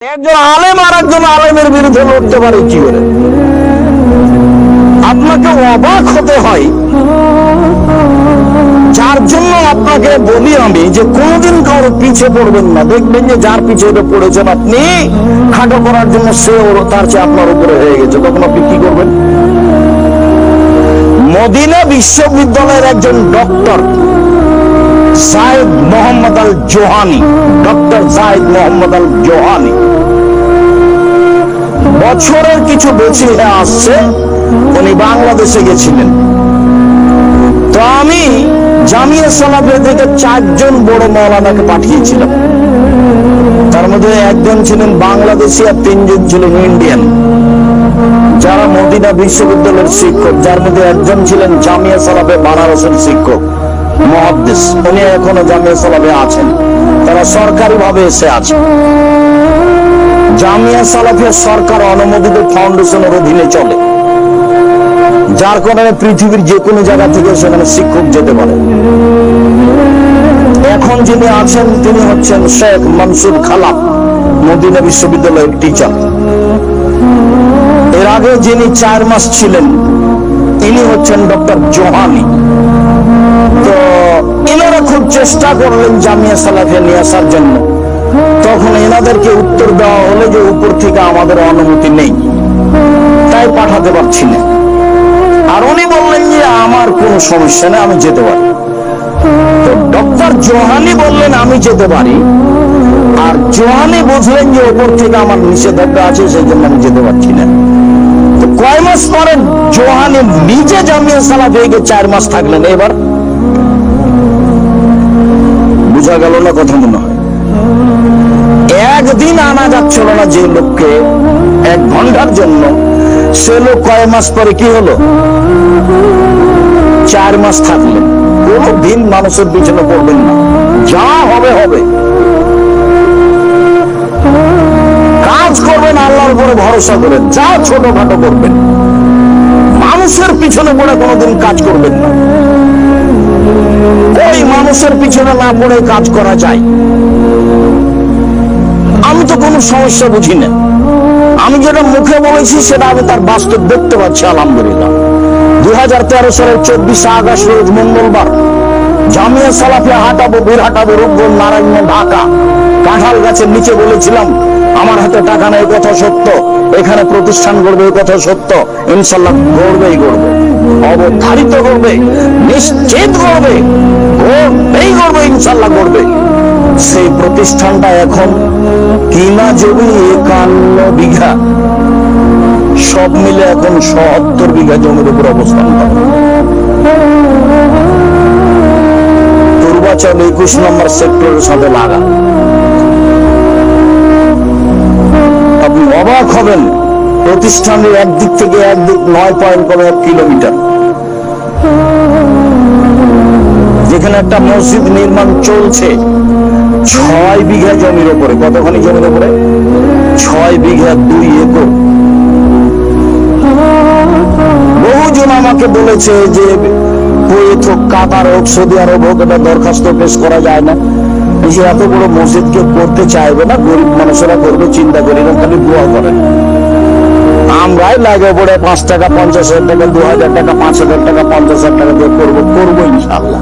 একজন আলেম আর একজন আলেমের বিরুদ্ধে লড়তে পারে কি করে? আপনাকে অবাক হতে হয়। যার জন্য আপনাকে বলি আমি যে কোনদিন কারো পিছে পড়বেন না। দেখবেন যে যার পিছে পড়েছেন আপনি খাটো করার জন্য, সে তার চেয়ে আপনার উপরে হয়ে গেছে, তখন আপনি কি করবেন? মদিনা বিশ্ববিদ্যালয়ের একজন ডক্টর জায়েদ মোহাম্মদ আল জোহানি, ডক্টর জায়েদ মোহাম্মদ আল জোহানি বছরের কিছু বেশি আসছে, উনি বাংলাদেশে গেছিলেন। তো আমি জামিয়া সালাফিয়া থেকে 4 জন বড় মাওলানাকে পাঠিয়েছিলাম। তার মধ্যে একজন ছিলেন বাংলাদেশি আর 3 জন ছিলেন ইন্ডিয়ান, যারা মদিনা বিশ্ববিদ্যালয়ের শিক্ষক। যার মধ্যে একজন ছিলেন জামিয়া সালাফিয়া বানারসের শিক্ষক মুহাদ্দিস, উনি এখনো জামিয়া সালাফিয়া আছেন, তারা সরকারি ভাবে এসে আছে। জামিয়া সালাফিয়া সরকার অনুমোদিত ফাউন্ডেশনের অধীনে চলে, যার কারণে পৃথিবীর যে কোনো জায়গা থেকে সেখানে শিক্ষক যেতে পারে। এখন যিনি আছেন তিনি হচ্ছেন শেখ মনসুর খালাম, মদিনা বিশ্ববিদ্যালয়ের টিচার। এর আগে যিনি 4 মাস ছিলেন ইনি হচ্ছেন ডক্টর জোহানি। তো এনারা খুব চেষ্টা করলেন জামিয়া সালাফিয়া নিয়ে আসার জন্য। তখন এনাদেরকে উত্তর দেওয়া হলো যে উপর থেকে আমাদের অনুমতি নেই, তাই পাঠাতে পারছি না। আর উনি বললেন যে আমার কোনো সমস্যা নেই, আমি যেতে পারি। তো ডক্টর জোহানি বললেন আমি যেতে পারি, আর জোহানি বুঝলেন যে উপর থেকে আমার নিষেধাজ্ঞা আছে, সেই জন্য আমি যেতে পারছি না। তো কয় মাস পরে জোহানি নিজে জামিয়া সালাফিয়াকে 4 মাস থাকলেন। এবার বুঝা গেল না কথা? মনে হয় একদিন আনা যাচ্ছিল না যে লোককে 1 ঘন্টার জন্য, সে লোক কয় মাস পরে কি হলো? 4 মাস থাকলেন। কোনদিন মানুষের পিছনে পড়বেন না, যা হবে হবে। কাজ করবেন আল্লাহর উপরে ভরসা করে, যা ছোটখাটো করবেন, মানুষের পিছনে পড়ে কোনোদিন কাজ করবেন না। ওই মানুষের পিছনে না পড়ে কাজ করা যায়। আমি তো কোনো সমস্যা বুঝি না, আমি যেটা মুখে বলেছি সেটা আমি তার বাস্তব দেখতে পাচ্ছি আলহামদুলিল্লাহ। 2013 সালের 24 আগস্ট রোজ মঙ্গলবার জামিয়া সালাফিয়া হাঁটাবো, বীরহাটাবো, রূপগঞ্জ, নারায়ণগঞ্জ, ঢাকা। কাঁঠাল গাছের নিচে বলেছিলাম আমার হাতে টাকা নেই, কথা সত্য। এখানে প্রতিষ্ঠান করবে, কথা সত্য। ইনশাল্লাহ গড়বেই গড়বে, অবধারিত করবে, নিশ্চিত করবে, গড়বেই গড়বে, ইনশাল্লাহ গড়বে। সেই প্রতিষ্ঠানটা এখন কিনা জমি 51 বিঘা, সব মিলে এখন 70 বিঘা জমির উপর অবস্থান করে। পূর্বাচল 21 নম্বর সেক্টরের সাথে লাগা। আপনি অবাক হবেন, প্রতিষ্ঠানের একদিক থেকে একদিক 9.1 কিলোমিটার। যেখানে একটা মসজিদ নির্মাণ চলছে 6 বিঘা জমির উপরে। কতখানি জমির উপরে? 6 বিঘা 2 একর। বহুজন আমাকে বলেছে যে কুয়েত হোক, কাতার হোক, সৌদি আরব হোক, এটা দরখাস্ত পেশ করা যায় না। যে এত বড় মসজিদকে করতে চাইবে না, গরিব মানুষেরা করবে, চিন্তা করি না, খালি দোয়া করেন। আমরাই লাগে পড়ে 5 টাকা, 50,000 টাকা, 2,000 টাকা, 5,000 টাকা, 50,000 টাকা দিয়ে করবো ইনশাআল্লাহ।